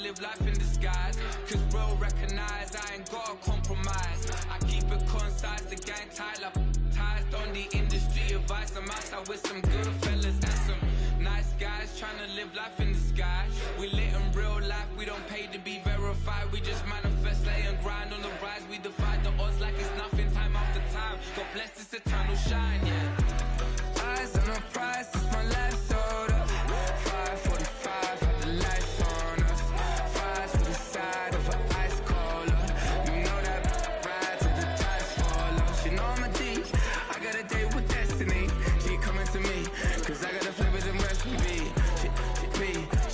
live life in disguise. Cause real recognize I ain't gotta compromise. I keep it concise, the gang tight like ties on the industry advice. I'm outside with some good fellas and some nice guys trying to live life in disguise. We lit in real life, we don't pay to be verified. We just manifest, lay and grind on the rise. We defy the odds like it's nothing, time after time. God bless this eternal shine, yeah. Eyes on the prize, it's my life sold up. 5:45, have the lights on us. Fries for the side of an ice cola. You know that ride till the tides fall off. She know I'm a D, I got a date with destiny. She coming to me, cause I got the flavors and recipe.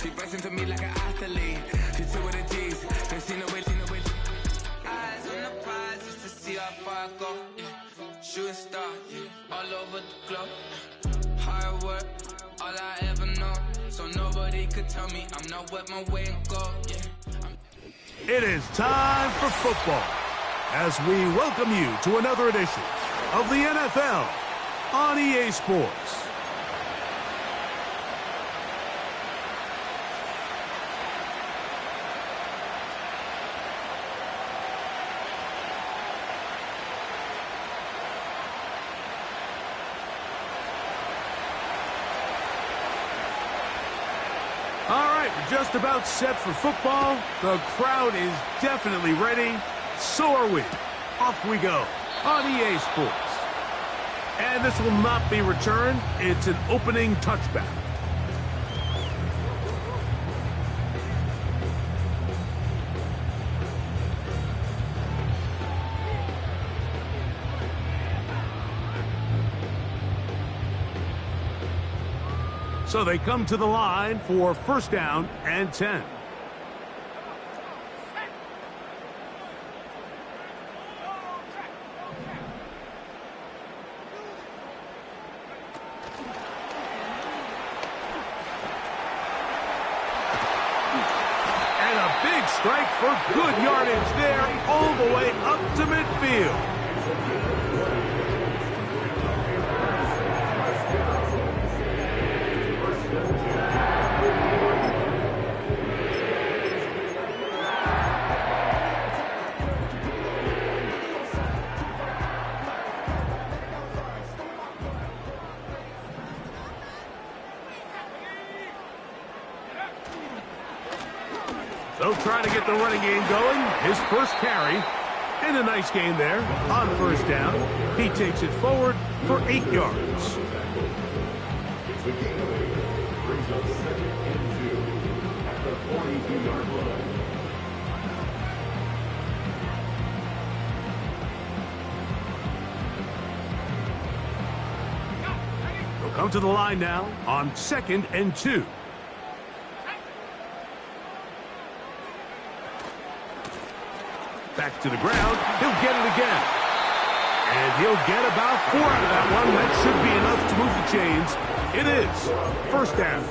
She bustin' to me like an athlete. She two with the G's, and she know it. Eyes on the prize just to see how far I go, yeah. Shooting star, yeah, all over the globe. Hard work, all I ever know. So nobody could tell me I'm not wet my way and go, yeah. It is time for football as we welcome you to another edition of the NFL on EA Sports. Just about set for football. The crowd is definitely ready. So are we. Off we go on EA Sports. And this will not be returned. It's an opening touchback. So they come to the line for first down and 10. And a big strike for good yardage there, all the way up to midfield. So trying to get the running game going. His first carry. And a nice gain there on first down. He takes it forward for 8 yards. The game brings up 2nd and 2 at the 42-yard line. They'll come to the line now on 2nd and 2. Back to the ground. He'll get it again. And he'll get about 4 out of that one. That should be enough to move the chains. It is first down.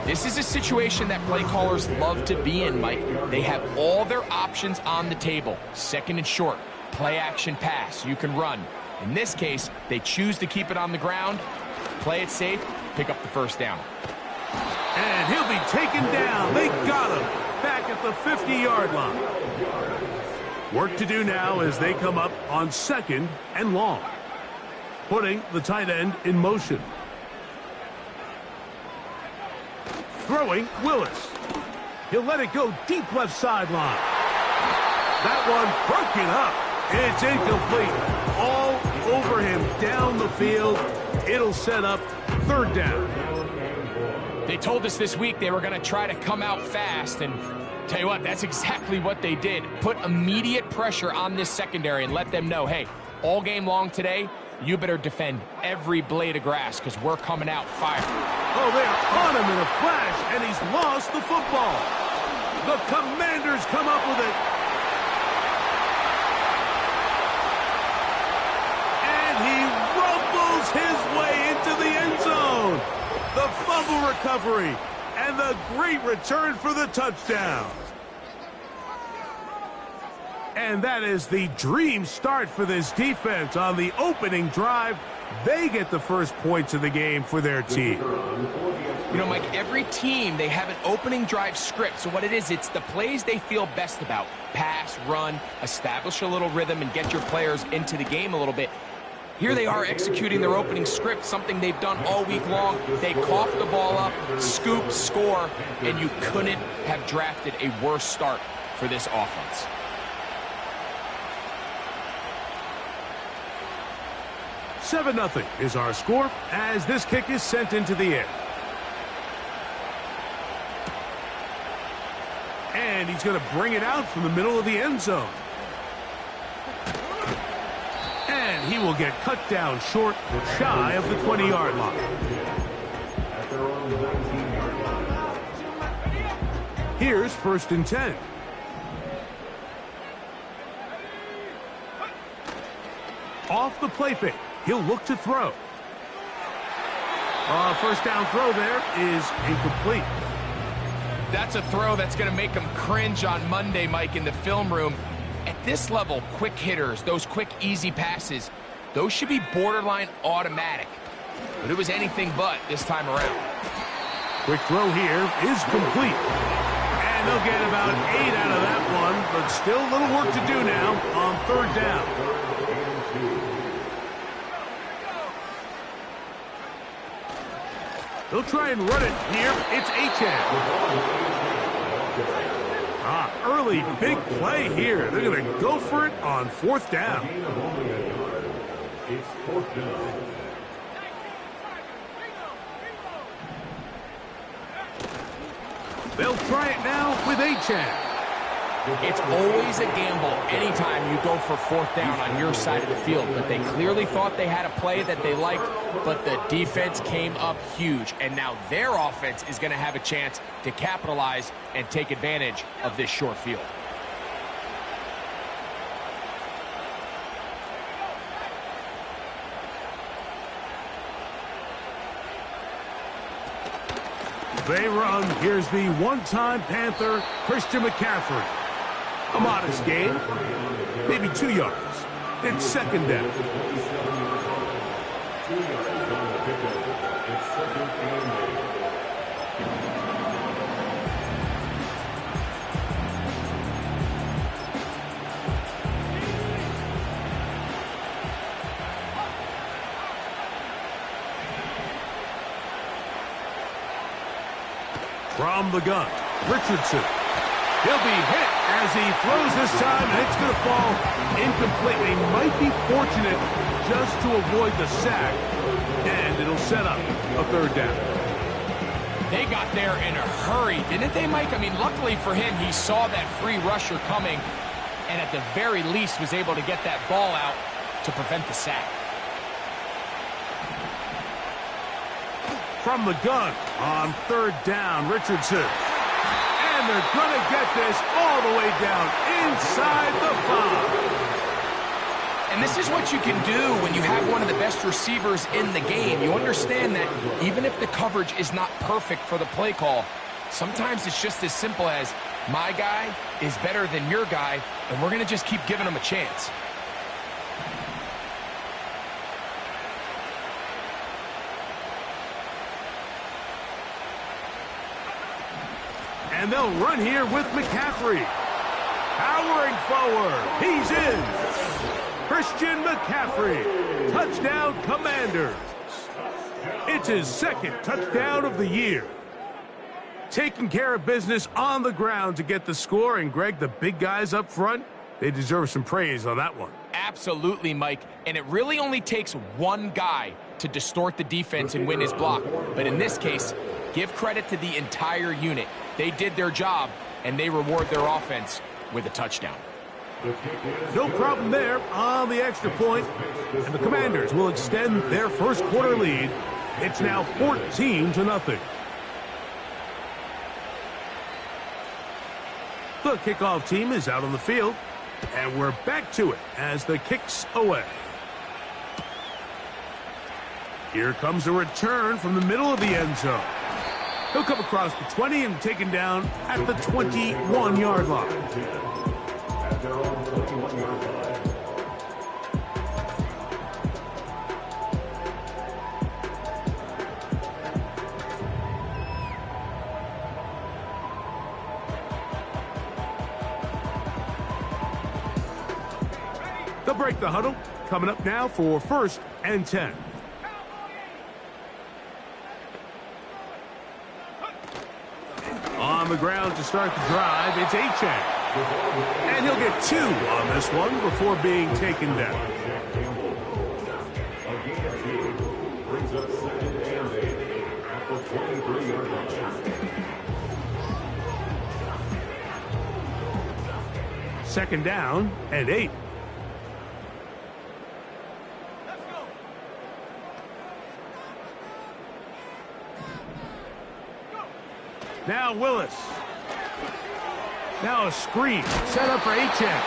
This is a situation that play callers love to be in, Mike. They have all their options on the table. 2nd and short, play action pass. You can run. In this case, they choose to keep it on the ground, play it safe, pick up the first down. And he'll be taken down. They got him back at the 50-yard line. Work to do now as they come up on 2nd and long. Putting the tight end in motion. Throwing Willis. He'll let it go deep left sideline. That one broken up. It's incomplete. All over him down the field. It'll set up 3rd down. They told us this week they were going to try to come out fast, and tell you what, that's exactly what they did. Put immediate pressure on this secondary and let them know, hey, all game long today, you better defend every blade of grass because we're coming out firing. Oh, they're on him in a flash, and he's lost the football. The Commanders come up with it. And he rumbles his way into the end zone. The fumble recovery and the great return for the touchdown. And that is the dream start for this defense on the opening drive. They get the first points of the game for their team. You know, Mike, every team, they have an opening drive script. So what it is, it's the plays they feel best about. Pass, run, establish a little rhythm, and get your players into the game a little bit. Here they are executing their opening script, something they've done all week long. They cough the ball up, scoop, score, and you couldn't have drafted a worse start for this offense. "7-0 is our score as this kick is sent into the air. And he's going to bring it out from the middle of the end zone. And he will get cut down short, shy of the 20-yard line. At their own 19-yard line. Here's 1st and 10. Off the play fake. He'll look to throw. First down throw there is incomplete. That's a throw that's going to make them cringe on Monday, Mike, in the film room. At this level, quick hitters, those quick, easy passes, those should be borderline automatic. But it was anything but this time around. Quick throw here is complete. And they'll get about 8 out of that one, but still a little work to do now on 3rd down. They'll try and run it here. It's Achane. Early big play here. They're going to go for it on 4th down. It's 4th down. They'll try it now with Achane. It's always a gamble anytime you go for 4th down on your side of the field, but they clearly thought they had a play that they liked, but the defense came up huge, and now their offense is going to have a chance to capitalize and take advantage of this short field. They run. Here's the one-time Panther, Christian McCaffrey. A modest gain, maybe 2 yards. It's 2nd down. 2 yards on the pickup. It's 2nd and 8. From the gun, Richardson. He'll be hit as he throws this time, and it's going to fall incomplete. They might be fortunate just to avoid the sack, and it'll set up a 3rd down. They got there in a hurry, didn't they, Mike? I mean, luckily for him, he saw that free rusher coming, and at the very least was able to get that ball out to prevent the sack. From the gun on 3rd down, Richardson. And they're going to get this all the way down inside the 5. And this is what you can do when you have one of the best receivers in the game. You understand that even if the coverage is not perfect for the play call, sometimes it's just as simple as, my guy is better than your guy, and we're going to just keep giving him a chance. And they'll run here with McCaffrey. Powering forward. He's in. Christian McCaffrey. Touchdown, Commanders. It's his 2nd touchdown of the year. Taking care of business on the ground to get the score. And, Greg, the big guys up front, they deserve some praise on that one. Absolutely, Mike. And it really only takes one guy to distort the defense and win his block. But in this case, give credit to the entire unit. They did their job, and they reward their offense with a touchdown. No problem there on the extra point. And the Commanders will extend their 1st quarter lead. It's now 14-0. The kickoff team is out on the field, and we're back to it as the kick's away. Here comes a return from the middle of the end zone. He'll come across the 20 and taken down at the 21-yard line. At their own 21-yard line. They'll break the huddle. Coming up now for 1st and 10. On the ground to start the drive, it's Achane. And he'll get 2 on this one before being taken down. A gain of 2 brings up 2nd and 8 at the 23-yard line. Second down and 8. Now Willis. Now a screen set up for Achane.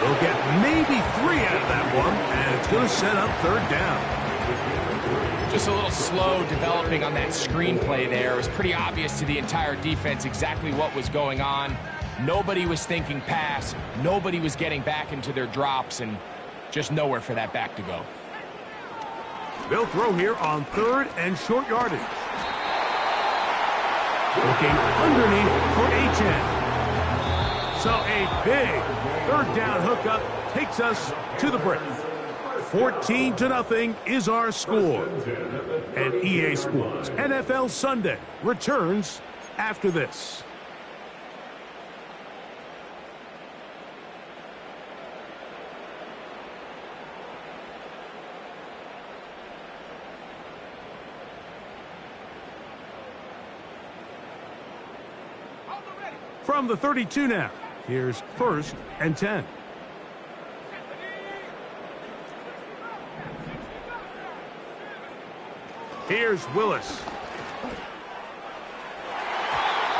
They'll get maybe 3 out of that one, and it's going to set up 3rd down. Just a little slow developing on that screenplay there. It was pretty obvious to the entire defense exactly what was going on. Nobody was thinking pass. Nobody was getting back into their drops, and just nowhere for that back to go. They'll throw here on 3rd and short yardage. Looking underneath for Achane. So a big 3rd down hookup takes us to the break. 14-0 is our score. And EA Sports NFL Sunday returns after this. From the 32 now, here's 1st and 10. Here's Willis.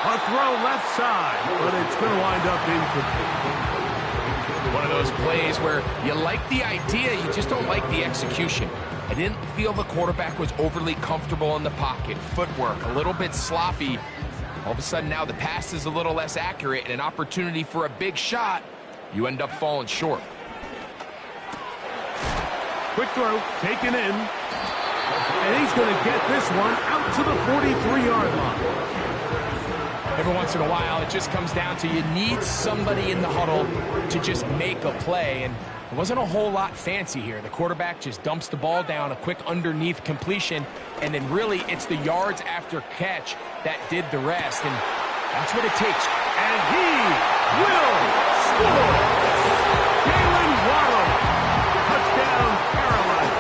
A throw left side, but it's going to wind up incomplete. One of those plays where you like the idea, you just don't like the execution. I didn't feel the quarterback was overly comfortable in the pocket. Footwork, a little bit sloppy. All of a sudden now the pass is a little less accurate and an opportunity for a big shot. You end up falling short. Quick throw, taken in. And he's going to get this one out to the 43-yard line. Every once in a while, it just comes down to you need somebody in the huddle to just make a play. And it wasn't a whole lot fancy here. The quarterback just dumps the ball down, a quick underneath completion, and then really it's the yards after catch that did the rest. And that's what it takes. And he will score. Jalen Waddle. Touchdown, Carolina.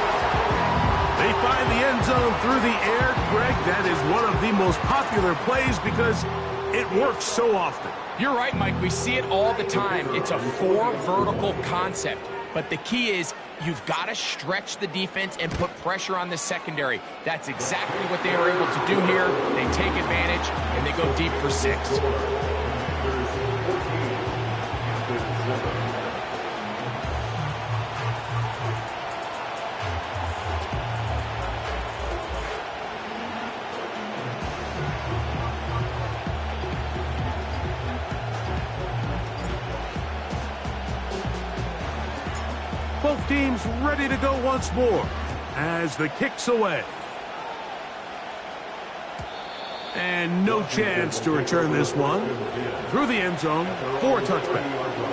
They find the end zone through the air. Greg, that is one of the most popular plays because it works so often. You're right, Mike. We see it all the time. It's a 4 vertical concept. But the key is you've got to stretch the defense and put pressure on the secondary. That's exactly what they were able to do here. They take advantage, and they go deep for 6. Both teams ready to go once more as the kick's away. And no chance to return this one through the end zone for a touchback.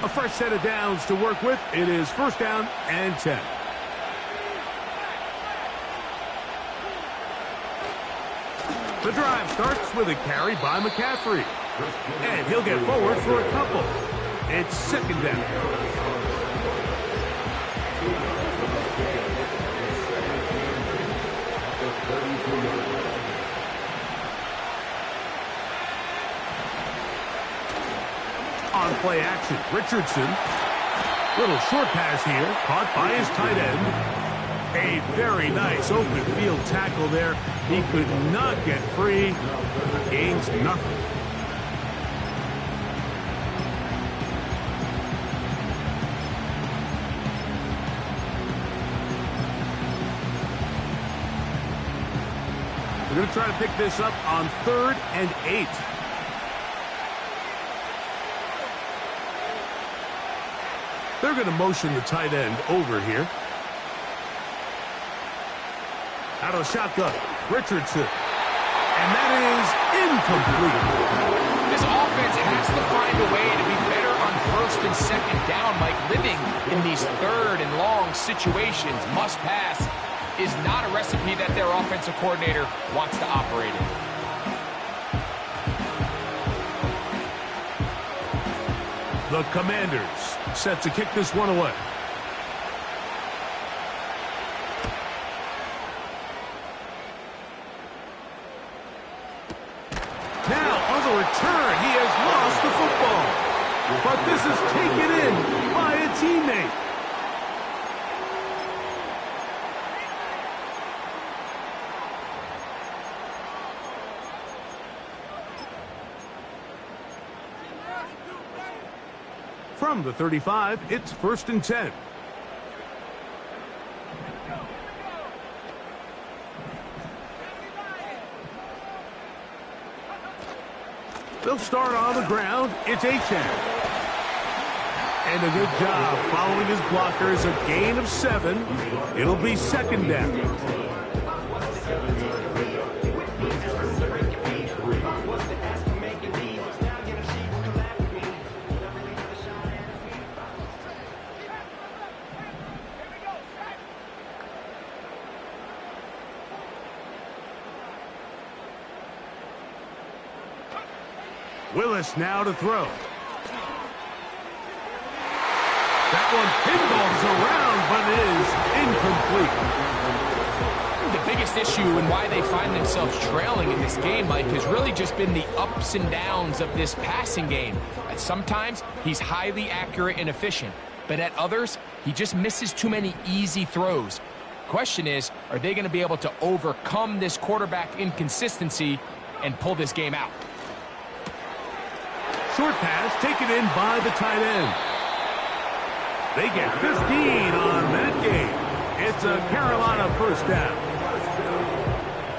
A fresh set of downs to work with. It is 1st down and 10. The drive starts with a carry by McCaffrey. And he'll get forward for a couple. It's 2nd down. On play action, Richardson. Little short pass here, caught by his tight end. A very nice open field tackle there. He could not get free. Gains nothing. We're going to try to pick this up on 3rd and 8. They're going to motion the tight end over here. Out of the shotgun, Richardson. And that is incomplete. This offense has to find a way to be better on first and second down, Mike. Living in these third and long situations, must pass, is not a recipe that their offensive coordinator wants to operate in. The Commanders set to kick this one away. Now, on the return, he has lost the football. But this is taken in by a teammate. From the 35, it's 1st and 10. They'll start on the ground. It's Achane. And a good job following his blockers. A gain of 7. It'll be 2nd down. Willis now to throw. That one pinballs around, but it is incomplete. The biggest issue and why they find themselves trailing in this game, Mike, has really just been the ups and downs of this passing game. At sometimes, he's highly accurate and efficient, but at others, he just misses too many easy throws. Question is, are they going to be able to overcome this quarterback inconsistency and pull this game out? Short pass taken in by the tight end. They get 15 on that game. It's a Carolina 1st down.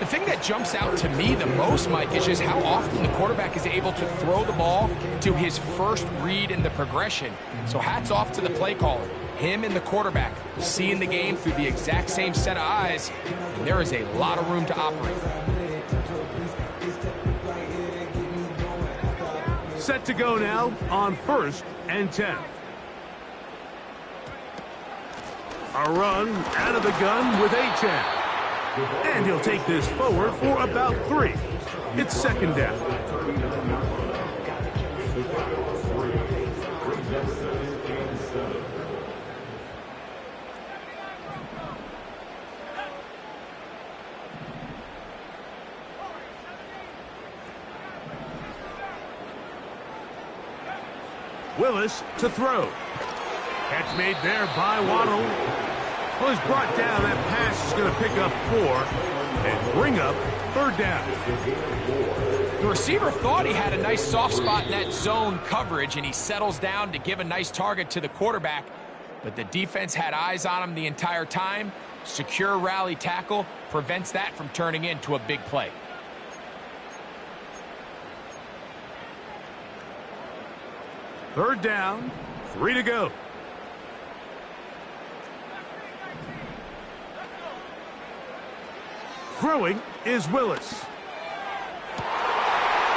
The thing that jumps out to me the most, Mike, is just how often the quarterback is able to throw the ball to his first read in the progression. So hats off to the play caller. Him and the quarterback seeing the game through the exact same set of eyes, and there is a lot of room to operate. Set to go now on 1st and 10. A run out of the gun with Achane. And he'll take this forward for about 3. It's 2nd down. Willis to throw. Catch made there by Waddle. Well, he's brought down. That pass is going to pick up 4 and bring up 3rd down. The receiver thought he had a nice soft spot in that zone coverage, and he settles down to give a nice target to the quarterback. But the defense had eyes on him the entire time. Secure rally tackle prevents that from turning into a big play. Third down, 3 to go. Throwing is Willis.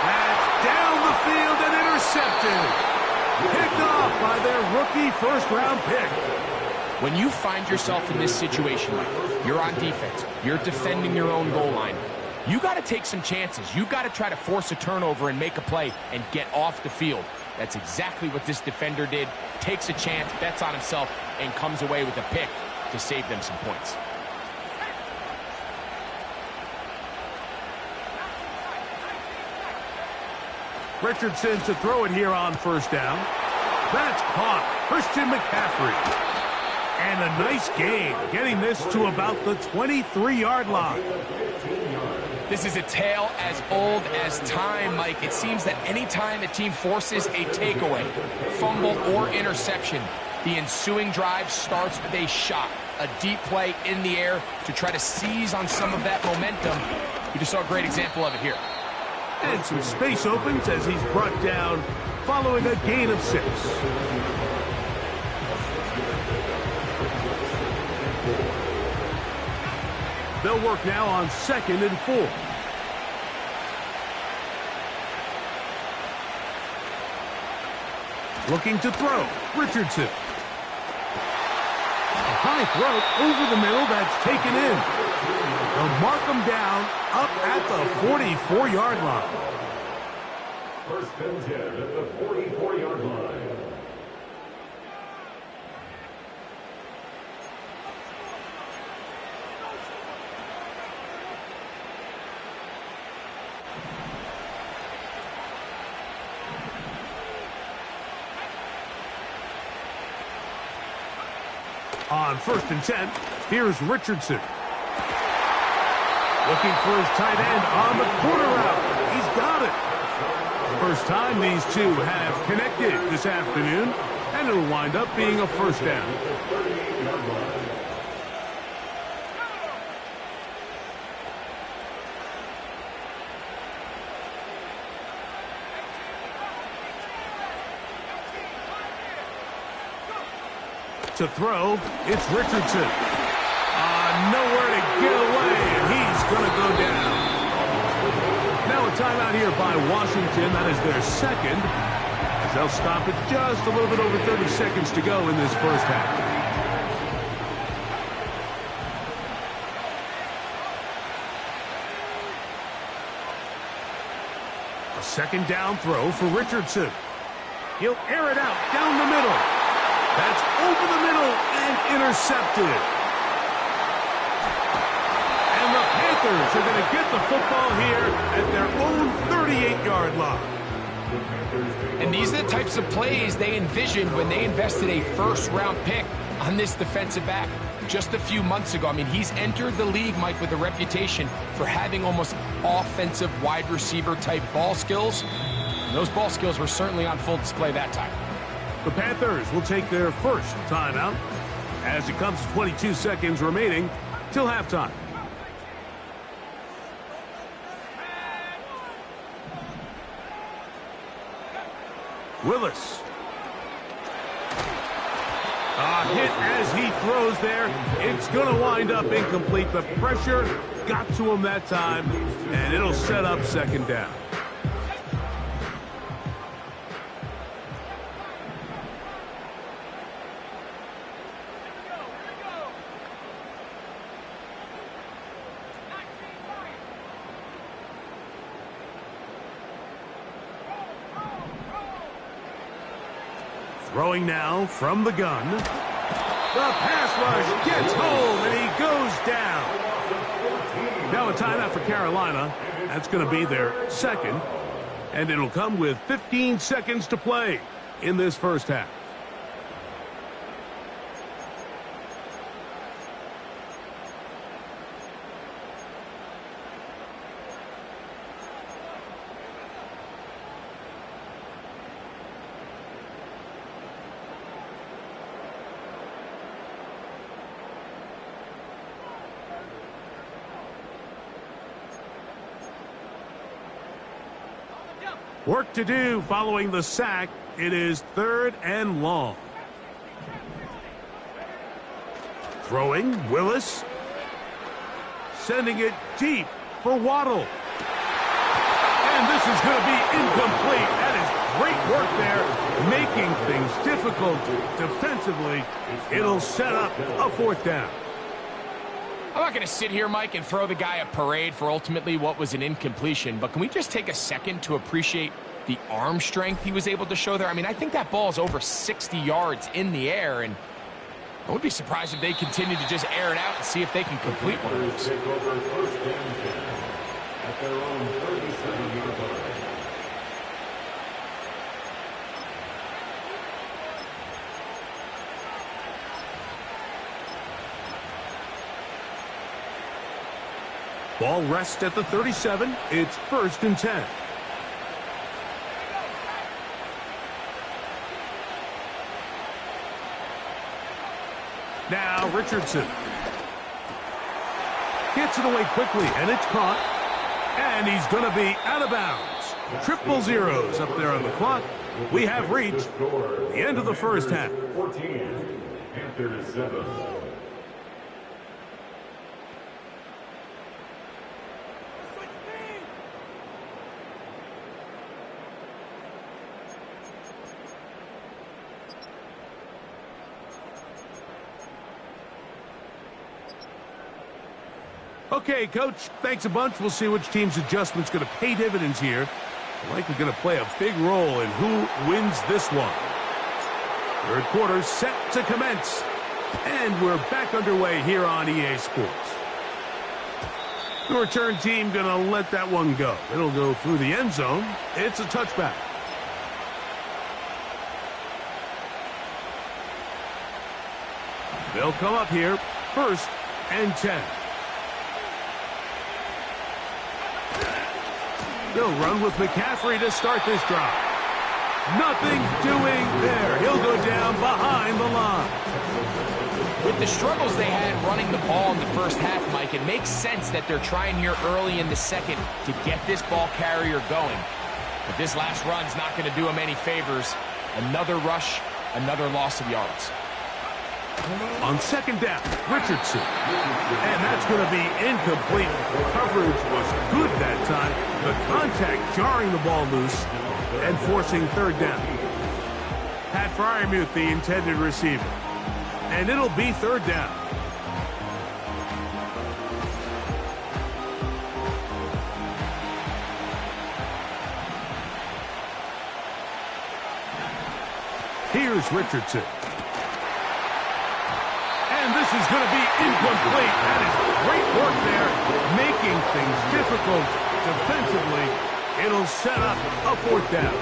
That's down the field and intercepted. Picked off by their rookie first-round pick. When you find yourself in this situation, you're on defense, you're defending your own goal line, you got to take some chances. You've got to try to force a turnover and make a play and get off the field. That's exactly what this defender did. Takes a chance, bets on himself, and comes away with a pick to save them some points. Richardson to throw it here on 1st down. That's caught. Christian McCaffrey. And a nice gain, getting this to about the 23-yard line. This is a tale as old as time, Mike. It seems that any time a team forces a takeaway, fumble, or interception, the ensuing drive starts with a shot, a deep play in the air to try to seize on some of that momentum. You just saw a great example of it here. And some space opens as he's brought down following a gain of 6. They'll work now on 2nd and 4. Looking to throw, Richardson. A high throw over the middle, that's taken in. They'll mark him down up at the 44-yard line. First and 10 at the 44-yard line. On 1st and 10, here's Richardson. Looking for his tight end on the corner route. He's got it. First time these two have connected this afternoon, and it'll wind up being a first down. To throw, it's Richardson. Nowhere to get away, and he's going to go down. Now a timeout here by Washington. That is their second, as they'll stop it just a little bit over 30 seconds to go in this first half. A second down throw for Richardson. He'll air it out down the middle. That's over the middle and intercepted. And the Panthers are going to get the football here at their own 38-yard line. And these are the types of plays they envisioned when they invested a first-round pick on this defensive back just a few months ago. I mean, he's entered the league, Mike, with a reputation for having almost offensive wide receiver type ball skills. And those ball skills were certainly on full display that time. The Panthers will take their first timeout as it comes to 22 seconds remaining till halftime. Willis. A hit as he throws there. It's going to wind up incomplete. The pressure got to him that time, and it'll set up second down. Throwing now from the gun. The pass rush gets home, and he goes down. Now a timeout for Carolina. That's going to be their second. And it'll come with 15 seconds to play in this first half. Work to do following the sack. It is 3rd and long. Throwing, Willis. Sending it deep for Waddle. And this is going to be incomplete. That is great work there, making things difficult defensively. It'll set up a 4th down. I'm not going to sit here, Mike, and throw the guy a parade for ultimately what was an incompletion, but can we just take a second to appreciate the arm strength he was able to show there? I mean, I think that ball is over 60 yards in the air, and I would be surprised if they continue to just air it out and see if they can complete one of those. Take over first and 10 at their own 37-yard line. Ball rests at the 37. It's 1st and 10. Now Richardson. Gets it away quickly, and it's caught. And he's going to be out of bounds. 000 up there on the clock. We have reached the end of the first half. 14, Panthers 7. Okay, Coach, thanks a bunch. We'll see which team's adjustment's going to pay dividends here. Likely going to play a big role in who wins this one. Third quarter set to commence. And we're back underway here on EA Sports. The return team going to let that one go. It'll go through the end zone. It's a touchback. They'll come up here, 1st and 10. They'll run with McCaffrey to start this drive. Nothing doing there. He'll go down behind the line. With the struggles they had running the ball in the first half, Mike, it makes sense that they're trying here early in the second to get this ball carrier going. But this last run's not going to do him any favors. Another rush, another loss of yards. On 2nd down, Richardson. And that's going to be incomplete. Coverage was good that time. The contact jarring the ball loose and forcing 3rd down. Pat Freiermuth, the intended receiver. And it'll be 3rd down. Here's Richardson. And this is going to be incomplete. That is great work there, making things difficult defensively. It'll set up a 4th down.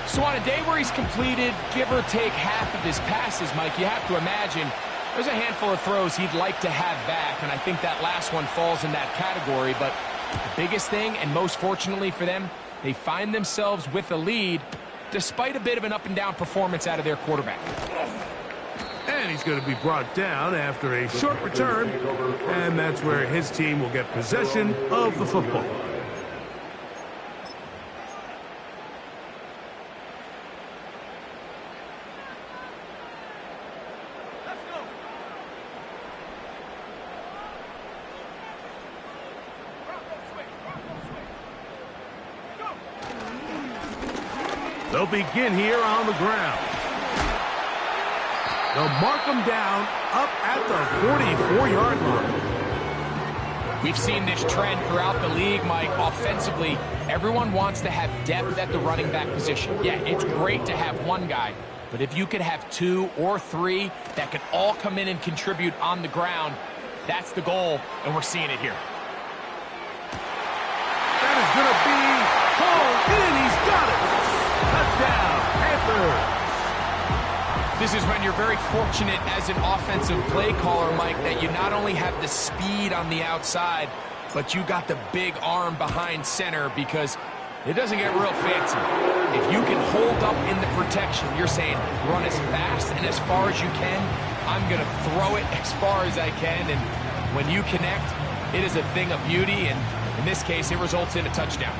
So on a day where he's completed, give or take half of his passes, Mike, you have to imagine there's a handful of throws he'd like to have back, and I think that last one falls in that category. But the biggest thing, and most fortunately for them, they find themselves with a lead despite a bit of an up-and-down performance out of their quarterback. And he's going to be brought down after a short return, and that's where his team will get possession of the football. They'll begin here on the ground. They'll mark them down up at the 44-yard line. We've seen this trend throughout the league, Mike. Offensively, everyone wants to have depth at the running back position. Yeah, it's great to have one guy, but if you could have 2 or 3 that could all come in and contribute on the ground, that's the goal, and we're seeing it here. That is going to be hauled in. He's got it. Touchdown, Panthers. This is when you're very fortunate as an offensive play caller, Mike, that you not only have the speed on the outside, but you got the big arm behind center, because it doesn't get real fancy. If you can hold up in the protection, you're saying run as fast and as far as you can. I'm going to throw it as far as I can, and when you connect, it is a thing of beauty, and in this case, it results in a touchdown.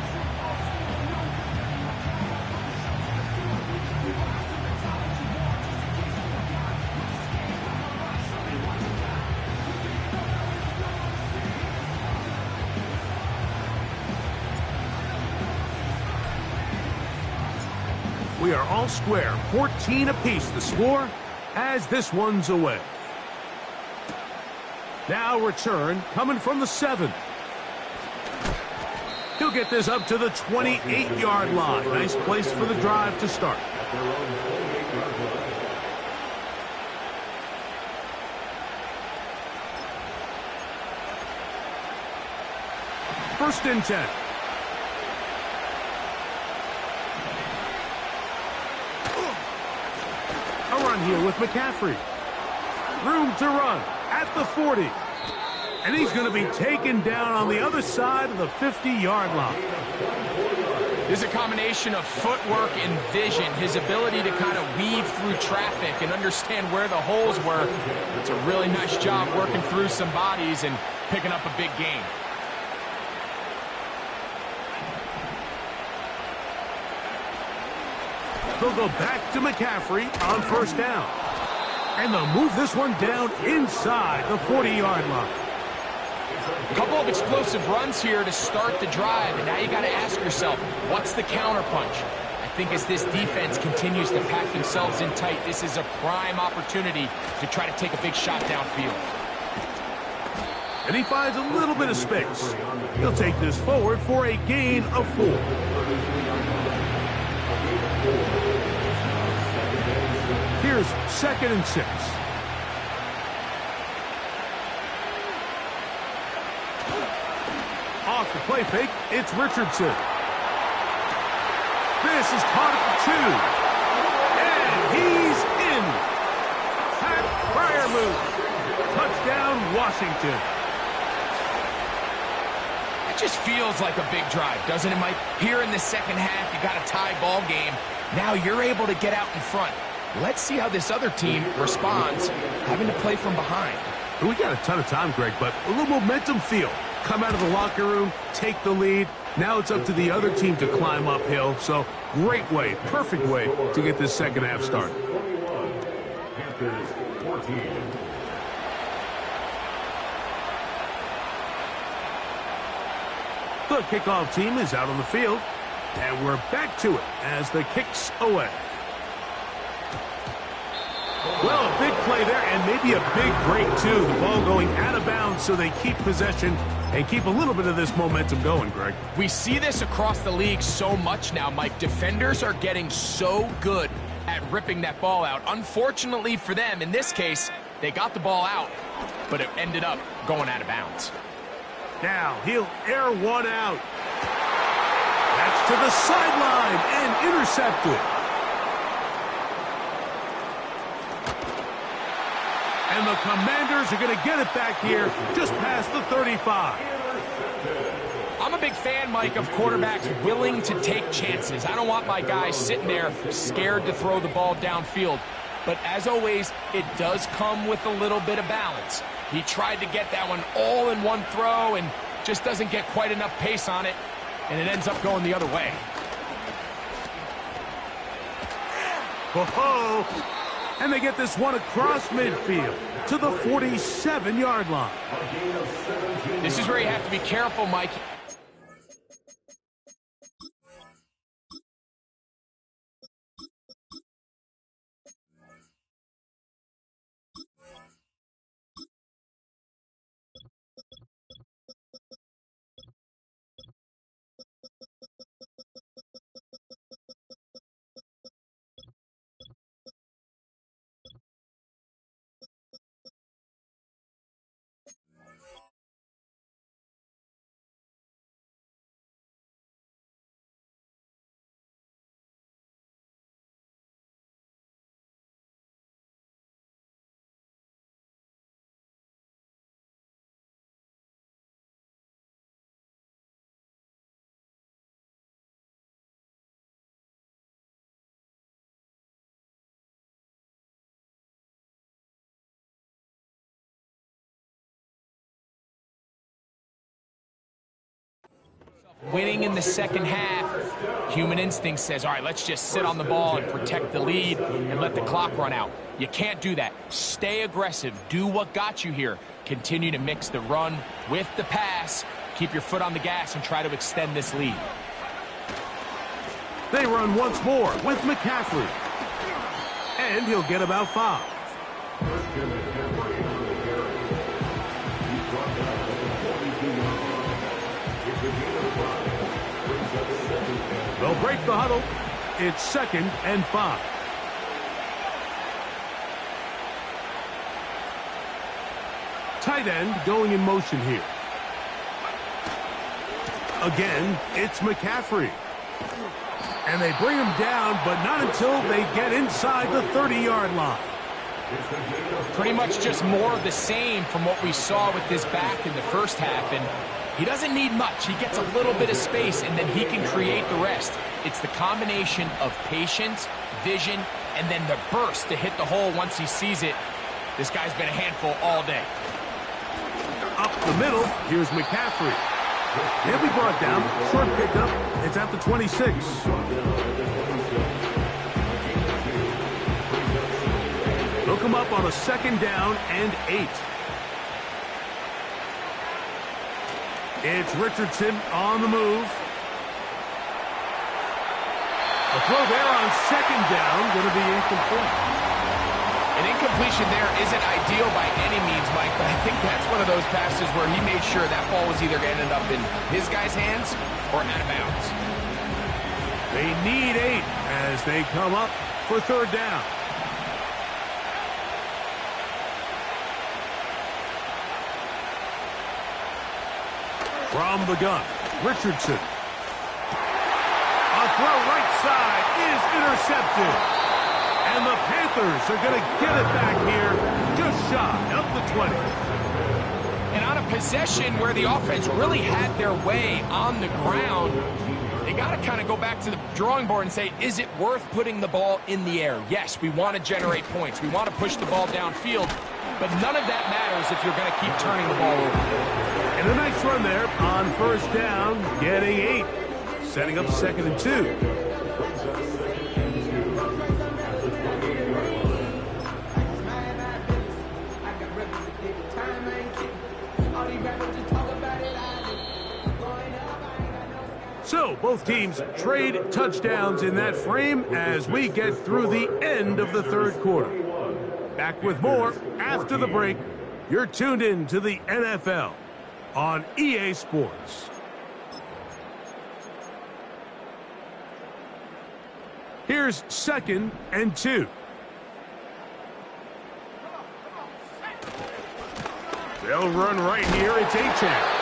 We are all square, 14 apiece the score as this one's away. Now return coming from the 7. He'll get this up to the 28-yard line. Nice place for the drive to start. First and 10. A run here with McCaffrey. Room to run at the 40. And he's going to be taken down on the other side of the 50-yard line. There's a combination of footwork and vision, his ability to kind of weave through traffic and understand where the holes were. It's a really nice job working through some bodies and picking up a big gain. They'll go back to McCaffrey on first down. And they'll move this one down inside the 40-yard line. A couple of explosive runs here to start the drive, and now you got to ask yourself, what's the counterpunch? I think as this defense continues to pack themselves in tight, this is a prime opportunity to try to take a big shot downfield. and he finds a little bit of space. He'll take this forward for a gain of 4. Here's 2nd and 6. Off the play fake, it's Richardson. This is caught at the 2. And he's in. Pat Pryor move. Touchdown, Washington. It just feels like a big drive, doesn't it, Mike? Here in the second half, you got a tie ball game. Now you're able to get out in front. Let's see how this other team responds, having to play from behind. We got a ton of time, Greg, but a little momentum feel. Come out of the locker room, take the lead. Now it's up to the other team to climb uphill. So great way, perfect way to get this second half started. Panthers 14. The kickoff team is out on the field, and we're back to it as the kick's away. Well, a big play there, and maybe a big break, too. The ball going out of bounds, so they keep possession and keep a little bit of this momentum going, Greg. We see this across the league so much now, Mike. Defenders are getting so good at ripping that ball out. Unfortunately for them, in this case, they got the ball out, but it ended up going out of bounds. Now he'll air one out. That's to the sideline and intercepted. And the Commanders are going to get it back here just past the 35. I'm a big fan, Mike, of quarterbacks willing to take chances. I don't want my guys sitting there scared to throw the ball downfield. But as always, it does come with a little bit of balance. He tried to get that one all in one throw and just doesn't get quite enough pace on it, and it ends up going the other way. Whoa! And they get this one across midfield to the 47-yard line. This is where you have to be careful, Mike. Winning in the second half, human instinct says, all right, let's just sit on the ball and protect the lead and let the clock run out. You can't do that. Stay aggressive. Do what got you here. Continue to mix the run with the pass. Keep your foot on the gas and try to extend this lead. They run once more with McCaffrey. And he'll get about 5. They'll break the huddle. It's 2nd and 5. Tight end going in motion here. Again, it's McCaffrey. And they bring him down, but not until they get inside the 30-yard line. Pretty much just more of the same from what we saw with this back in the first half. And he doesn't need much. He gets a little bit of space, and then he can create the rest. It's the combination of patience, vision, and then the burst to hit the hole once he sees it. This guy's been a handful all day. Up the middle, here's McCaffrey. He'll be brought down. Short pickup. It's at the 26. They'll come up on a 2nd down and 8. It's Richardson on the move. The throw there on 2nd down, going to be incomplete. An incompletion there isn't ideal by any means, Mike, but I think that's one of those passes where he made sure that ball was either going to end up in his guy's hands or out of bounds. They need 8 as they come up for third down. From the gun, Richardson. A throw right side is intercepted. And the Panthers are going to get it back here just shy of the 20. And on a possession where the offense really had their way on the ground, they got to kind of go back to the drawing board and say, is it worth putting the ball in the air? Yes, we want to generate points. We want to push the ball downfield, but none of that matters if you're going to keep turning the ball over. And a nice run there on first down, getting 8. Setting up 2nd and 2. So, both teams trade touchdowns in that frame as we get through the end of the third quarter. Back with more after the break. You're tuned in to the NFL on EA Sports. Here's 2nd and 2. They'll run right here. It's Achane.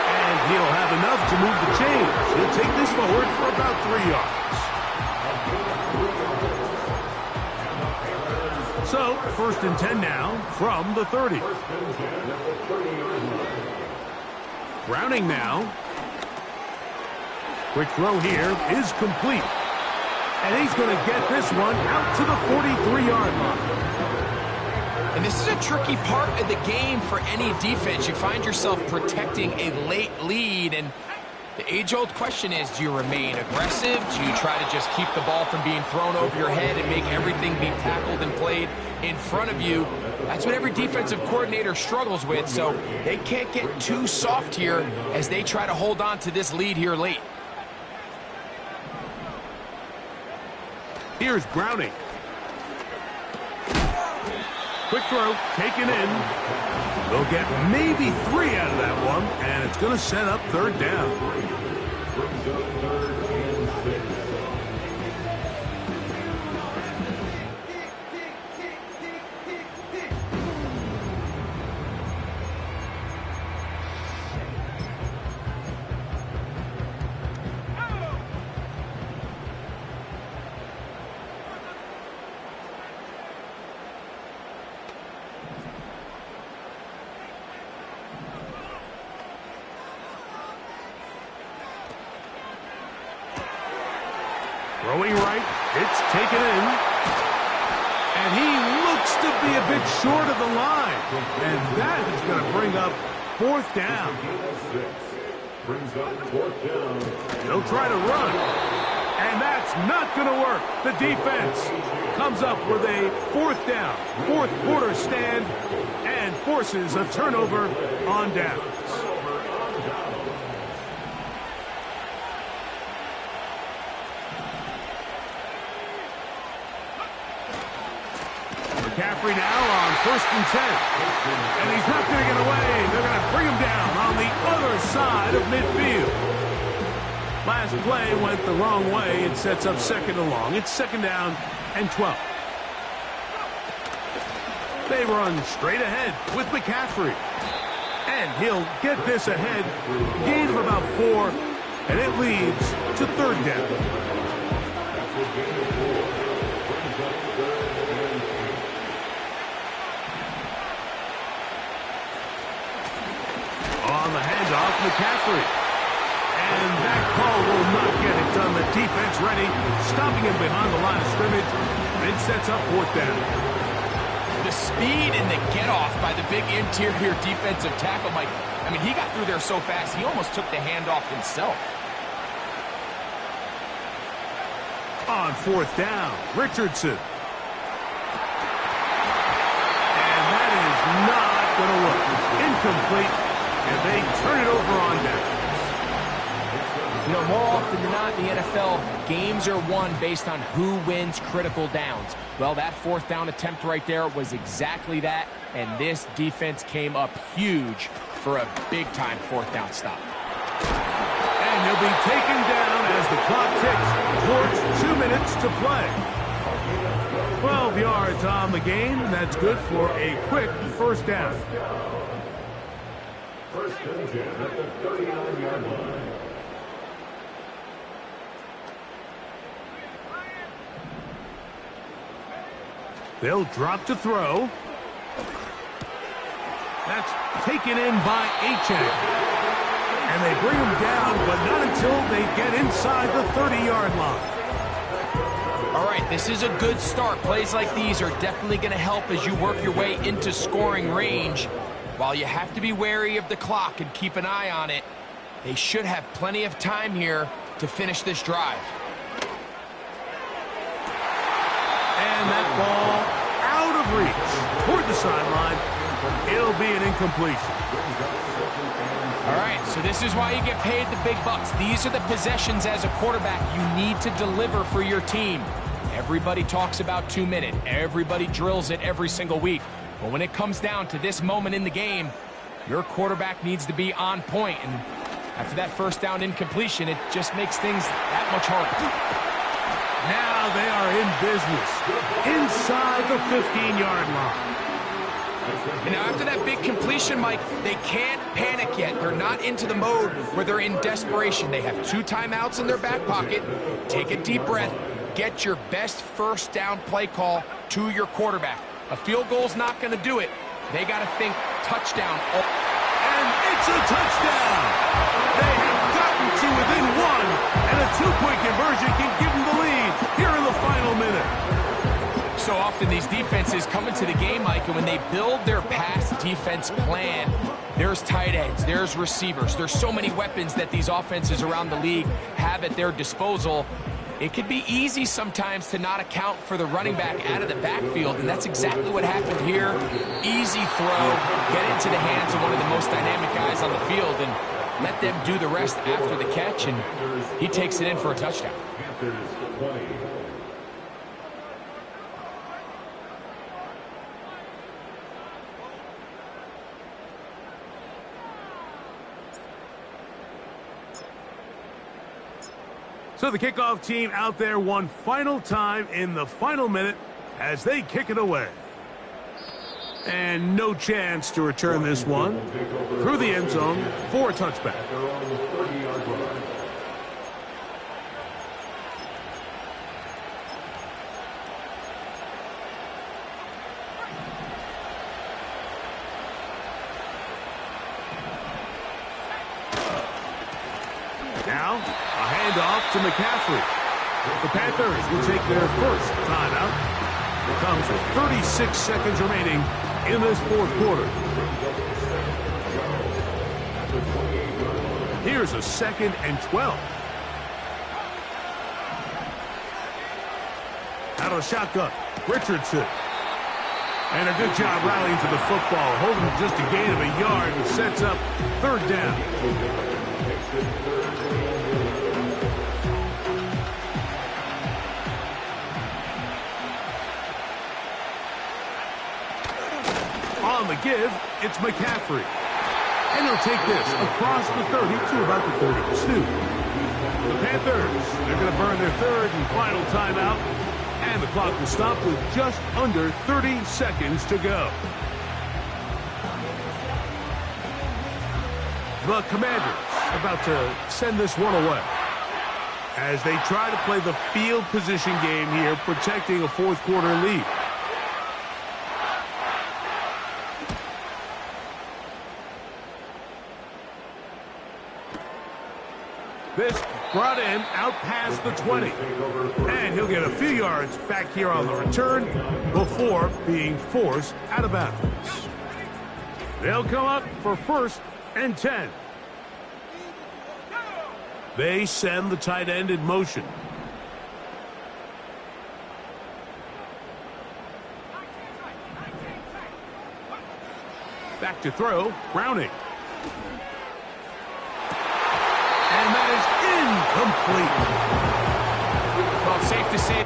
And he'll have enough to move the chains. He'll take this forward for about 3 yards. So, 1st and 10 now from the 30. Browning now. Quick throw here is complete. And he's going to get this one out to the 43-yard line. And this is a tricky part of the game for any defense. You find yourself protecting a late lead, and the age-old question is, do you remain aggressive? Do you try to just keep the ball from being thrown over your head and make everything be tackled and played in front of you? That's what every defensive coordinator struggles with, so they can't get too soft here as they try to hold on to this lead here late. Here's Browning. Quick throw, taken in. They'll get maybe 3 out of that one, and it's going to set up third down. Throwing right, it's taken in. And he looks to be a bit short of the line. And that is going to bring up 4th down. They'll try to run. And that's not going to work. The defense comes up with a 4th down, 4th quarter stand, and forces a turnover on downs. McCaffrey now on 1st and 10. And he's not going to get away. They're going to bring him down on the other side of midfield. Last play went the wrong way. It sets up 2nd and long. It's 2nd down and 12. They run straight ahead with McCaffrey. And he'll get this ahead. Gain of about 4. And it leads to 3rd down. On the handoff, McCaffrey. And that call will not get it done. The defense ready, stopping him behind the line of scrimmage. It sets up 4th down. The speed and the get-off by the big interior defensive tackle, Mike. I mean, he got through there so fast, he almost took the handoff himself. On 4th down, Richardson. And that is not going to work. Incomplete. And they turn it over on downs. You know, more often than not in the NFL, games are won based on who wins critical downs. Well, that fourth down attempt right there was exactly that, and this defense came up huge for a big-time fourth down stop. And he'll be taken down as the clock ticks towards 2 minutes to play. 12 yards on the game. That's good for a quick first down. First and 10 at the 39-yard line. They'll drop to throw. That's taken in by Achane. And they bring him down, but not until they get inside the 30-yard line. All right, this is a good start. Plays like these are definitely going to help as you work your way into scoring range. While you have to be wary of the clock and keep an eye on it, they should have plenty of time here to finish this drive. And that ball out of reach toward the sideline. It'll be an incompletion. All right, so this is why you get paid the big bucks. These are the possessions as a quarterback you need to deliver for your team. Everybody talks about 2 minutes. Everybody drills it every single week. But when it comes down to this moment in the game, your quarterback needs to be on point. And after that first down incompletion, it just makes things that much harder. Now they are in business inside the 15-yard line. And now after that big completion, Mike, they can't panic yet. They're not into the mode where they're in desperation. They have 2 timeouts in their back pocket. Take a deep breath. Get your best first down play call to your quarterback. A field goal's not going to do it. They got to think touchdown. And it's a touchdown. They have gotten to within 1, and a 2-point conversion can give them the lead here in the final minute. So often these defenses come into the game, Mike, and when they build their pass defense plan, there's tight ends, there's receivers, there's so many weapons that these offenses around the league have at their disposal. It could be easy sometimes to not account for the running back out of the backfield, and that's exactly what happened here. Easy throw, get into the hands of one of the most dynamic guys on the field, and let them do the rest after the catch, and he takes it in for a touchdown. Panthers 20. So the kickoff team out there one final time in the final minute as they kick it away. And no chance to return this one through the end zone for a touchback. Now, a handoff to McCaffrey. The Panthers will take their first timeout. It comes with 36 seconds remaining in this fourth quarter. Here's a 2nd and 12. Out of the shotgun, Richardson. And a good job rallying to the football, holding just a gain of a yard and sets up 3rd down. On the give, it's McCaffrey. And he'll take this across the 30 to about the 32. The Panthers, they're going to burn their 3rd and final timeout. And the clock will stop with just under 30 seconds to go. The Commanders about to send this one away as they try to play the field position game here, protecting a fourth quarter lead. This brought in out past the 20. And he'll get a few yards back here on the return before being forced out of bounds. They'll come up for 1st and 10. They send the tight end in motion. Back to throw, Browning. And that is Complete. Well, it's safe to say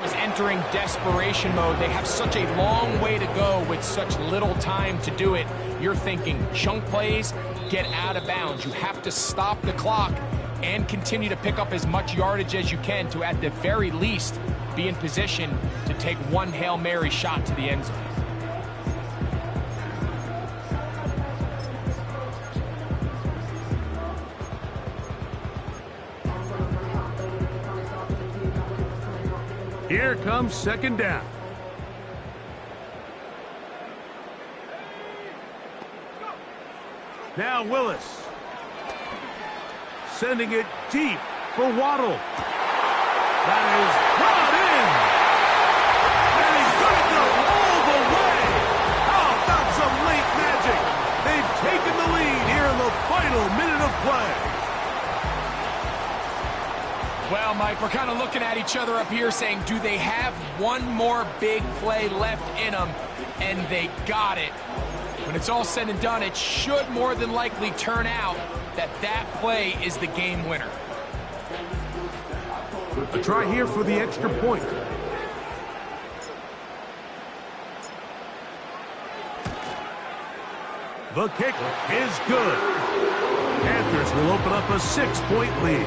is entering desperation mode. They have such a long way to go with such little time to do it. You're thinking chunk plays, get out of bounds. You have to stop the clock and continue to pick up as much yardage as you can to, at the very least, be in position to take one Hail Mary shot to the end zone. Here comes second down. Now Willis. Sending it deep for Waddle. That is brought in. And he's going to go all the way. How about some late magic? They've taken the lead here in the final minute of play. Well, Mike, we're kind of looking at each other up here saying, do they have one more big play left in them? And they got it. When it's all said and done, it should more than likely turn out that that play is the game winner. A try here for the extra point. The kick is good. Panthers will open up a 6-point lead.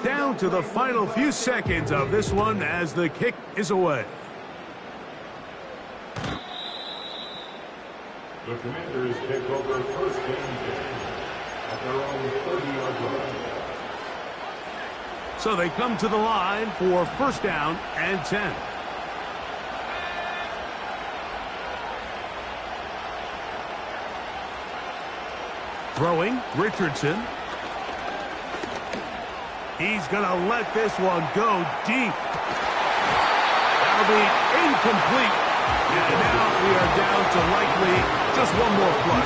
Down to the final few seconds of this one as the kick is away. The Commanders take over first down at their own 30-yard line. So they come to the line for first down and 10. Throwing, Richardson. He's going to let this one go deep. That'll be incomplete. And now we are down to likely just one more play.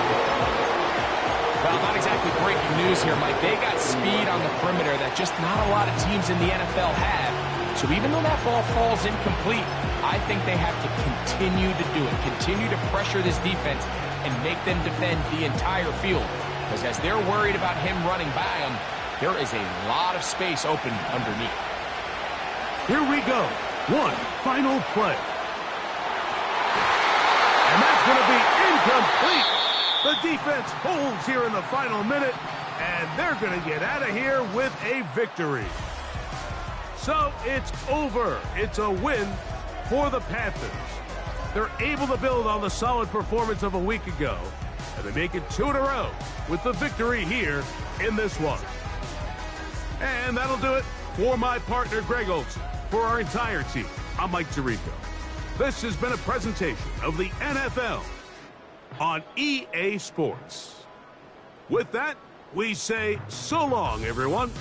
Well, not exactly breaking news here, Mike. They got speed on the perimeter that just not a lot of teams in the NFL have. So even though that ball falls incomplete, I think they have to continue to do it. Continue to pressure this defense and make them defend the entire field. Because as they're worried about him running by them, there is a lot of space open underneath. Here we go. One final play. And that's going to be incomplete. The defense holds here in the final minute, and they're going to get out of here with a victory. So it's over. It's a win for the Panthers. They're able to build on the solid performance of a week ago, and they make it 2 in a row with the victory here in this one. And that'll do it for my partner, Greg Olson. For our entire team, I'm Mike Tirico. This has been a presentation of the NFL on EA Sports. With that, we say so long, everyone.